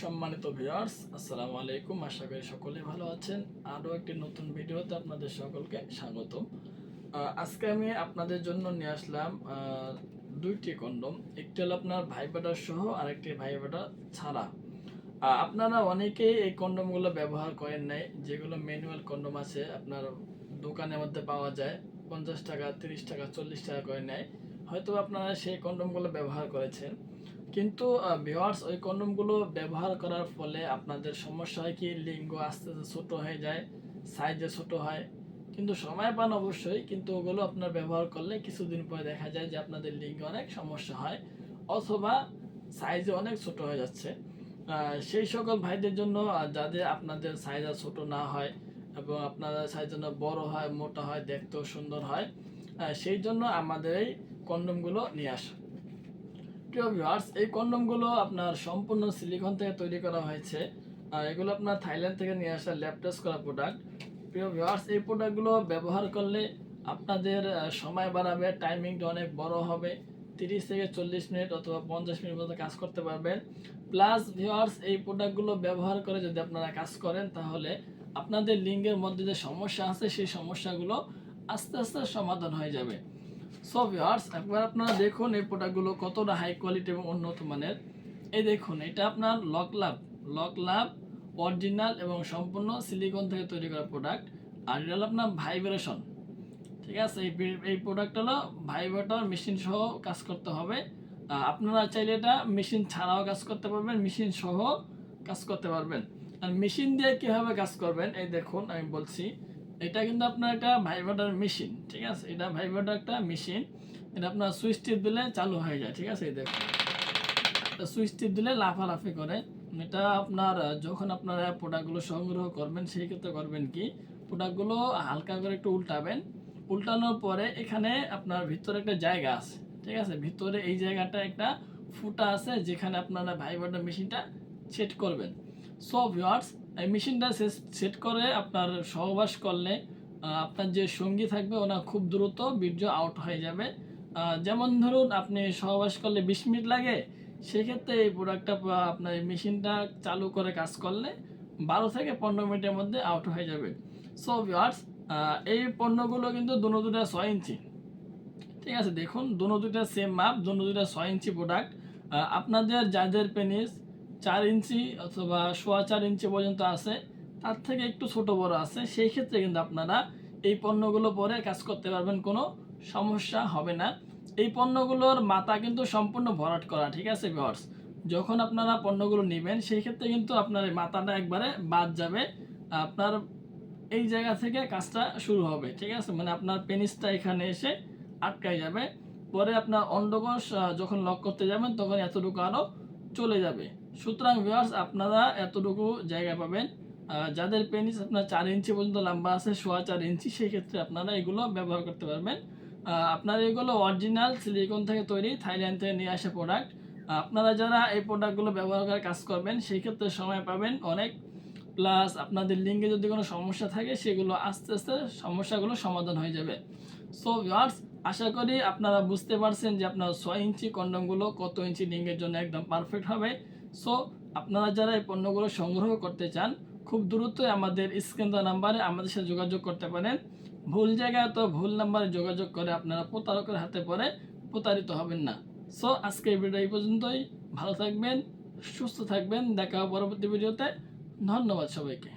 সম্মানিত ভিউয়ার্স, আসসালামু আলাইকুম। আশা করি সকলে ভালো আছেন। আরও একটি নতুন ভিডিওতে আপনাদের সকলকে স্বাগতম। আজকে আমি আপনাদের জন্য নিয়ে আসলাম দুইটি কন্ডম। একটি হলো আপনার ভাইব্রেটর সহ, আরেকটি ভাইব্রেটর ছাড়া। আপনারা অনেকেই এই কন্ডমগুলো ব্যবহার করেন নাই, যেগুলো ম্যানুয়াল কন্ডম আছে আপনার দোকানের মধ্যে পাওয়া যায়, 50 টাকা, 30 টাকা, 40 টাকা করে নেয়। হয়তো আপনারা সেই কন্ডমগুলো ব্যবহার করেছেন, কিন্তু ভিউয়ার্স, ওই কন্ডমগুলো ব্যবহার করার ফলে আপনাদের সমস্যা হয় কি, লিঙ্গ আস্তে আস্তে ছোট হয়ে যায়, সাইজে ছোট হয়। কিন্তু সময় পান অবশ্যই, কিন্তু ওগুলো আপনার ব্যবহার করলে কিছুদিন পরে দেখা যায় যে আপনাদের লিঙ্গে অনেক সমস্যা হয়, অথবা সাইজে অনেক ছোট হয়ে যাচ্ছে। সেই সকল ভাইদের জন্য, যাদের আপনাদের সাইজ আর ছোট না হয় এবং আপনাদের সাইজ যেন বড় হয়, মোটা হয়, দেখতেও সুন্দর হয়, সেই জন্য আমাদের এই কন্ডমগুলো নিয়ে আসা। প্রিয় ভিউয়ার্স, এই কন্ডমগুলো আপনার সম্পূর্ণ সিলিকন থেকে তৈরি করা হয়েছে। এগুলো আপনার থাইল্যান্ড থেকে নিয়ে আসা ল্যাব টেস্ট করা প্রোডাক্ট। প্রিয় ভিউয়ার্স, এই প্রোডাক্টগুলো ব্যবহার করলে আপনাদের সময় বাড়াবে, টাইমিংটা অনেক বড় হবে। 30 থেকে 40 মিনিট অথবা 50 মিনিট মতো কাজ করতে পারবেন। প্লাস ভিউয়ার্স, এই প্রোডাক্টগুলো ব্যবহার করে যদি আপনারা কাজ করেন, তাহলে আপনাদের লিঙ্গের মধ্যে যে সমস্যা আছে সেই সমস্যাগুলো আস্তে আস্তে সমাধান হয়ে যাবে। সো ভিউয়ার্স, একবার আপনারা দেখুন এই প্রোডাক্টগুলো কতটা হাই কোয়ালিটি এবং উন্নত মানের। এই দেখুন, এটা আপনার লক লাভ অরিজিনাল এবং সম্পূর্ণ সিলিকন থেকে তৈরি করা প্রোডাক্ট। আর এটা হলো আপনার ভাইব্রেশন। ঠিক আছে, এই প্রোডাক্ট হলো ভাইব্রেটর মেশিন সহ কাজ করতে হবে। আপনারা চাইলে এটা মেশিন ছাড়াও কাজ করতে পারবেন, মেশিন সহ কাজ করতে পারবেন। আর মেশিন দিয়ে কীভাবে কাজ করবেন, এই দেখুন আমি বলছি। এটা কিন্তু আপনার একটা ভাইব্রেটর মেশিন, ঠিক আছে, এটা ভাইব্রেটর একটা মেশিন। এটা আপনার সুইচ টিপ দিলে চালু হয়ে যায়, ঠিক আছে। এই দেখুন, সুইচ টিপ দিলে লাফালাফি করে। এটা আপনার যখন আপনারা প্রোডাক্টগুলো সংগ্রহ করবেন, সেই ক্ষেত্রে করবেন কি, প্রোডাক্টগুলো হালকা করে একটু উল্টাবেন। উল্টানোর পরে এখানে আপনার ভিতরে একটা জায়গা আছে, ঠিক আছে, ভিতরে এই জায়গাটা একটা ফুটা আছে, যেখানে আপনারা ভাইব্রেটর মেশিনটা সেট করবেন। সো ভিউয়ার্স, এই মেশিনটা সেট করে আপনার সহবাস করলে আপনার যে সঙ্গী থাকবে ওনা খুব দ্রুত বীর্য আউট হয়ে যাবে। যেমন ধরুন, আপনি সহবাস করলে 20 মিনিট লাগে, সেক্ষেত্রে এই প্রোডাক্টটা আপনার এই মেশিনটা চালু করে কাজ করলে 12 থেকে 15 মিনিটের মধ্যে আউট হয়ে যাবে। সো ভিউয়ার্স, এই পণ্যগুলো কিন্তু দুটো 6 ইঞ্চি, ঠিক আছে। দেখুন, দুটো সেম মাপ, দুটো 6 ইঞ্চি প্রোডাক্ট। আপনাদের যাদের পেনিস 4 ইঞ্চি অথবা 4.25 ইঞ্চি পর্যন্ত আছে, তার থেকে একটু ছোট বড় আছে, সেই ক্ষেত্রে কিন্তু আপনারা এই পণ্যগুলো পরে কাজ করতে পারবেন, কোনো সমস্যা হবে না। এই পণ্যগুলোর মাথা কিন্তু সম্পূর্ণ ভরাট করা, ঠিক আছে ভিউয়ার্স। যখন আপনারা পণ্যগুলো নেবেন, সেই ক্ষেত্রে কিন্তু আপনার এই মাথাটা একবারে বাদ যাবে। আপনার এই জায়গা থেকে কাজটা শুরু হবে, ঠিক আছে, মানে আপনার পেনিসটা এখানে এসে আটকায় যাবে। পরে আপনার অন্ডকোষ যখন লক করতে যাবেন, তখন এতটুকু আরও চলে যাবে। সুতরাং ভিউয়ার্স, আপনারা এতটুকু জায়গা পাবেন। যাদের পেনিস আপনার 4 ইঞ্চি পর্যন্ত লম্বা আছে, 4.25 ইঞ্চি, সেই ক্ষেত্রে আপনারা এগুলো ব্যবহার করতে পারবেন। আপনার এগুলো অরিজিনাল সিলিকন থেকে তৈরি, থাইল্যান্ড থেকে নিয়ে আসা প্রোডাক্ট। আপনারা যারা এই প্রোডাক্টগুলো ব্যবহার করে কাজ করবেন, সেই ক্ষেত্রে সময় পাবেন অনেক। প্লাস আপনাদের লিঙ্গে যদি কোনো সমস্যা থাকে, সেগুলো আস্তে আস্তে সমস্যাগুলো সমাধান হয়ে যাবে। সো ভিউয়ার্স, আশা করি আপনারা বুঝতে পারছেন যে আপনার 6 ইঞ্চি কন্ডমগুলো কত ইঞ্চি লিঙ্গের জন্য একদম পারফেক্ট হবে। সো আপনারা যারা এই পণ্যগুলো সংগ্রহ করতে চান, খুব দ্রুতই আমাদের স্ক্রিন দেওয়া নাম্বারে আমাদের সাথে যোগাযোগ করতে পারেন। ভুল জায়গায় তো ভুল নাম্বারে যোগাযোগ করে আপনারা প্রতারকের হাতে পড়ে প্রতারিত হবেন না। সো আজকে এই ভিডিও এই পর্যন্তই। ভালো থাকবেন, সুস্থ থাকবেন, দেখা হবে পরবর্তী ভিডিওতে। ধন্যবাদ সবাইকে।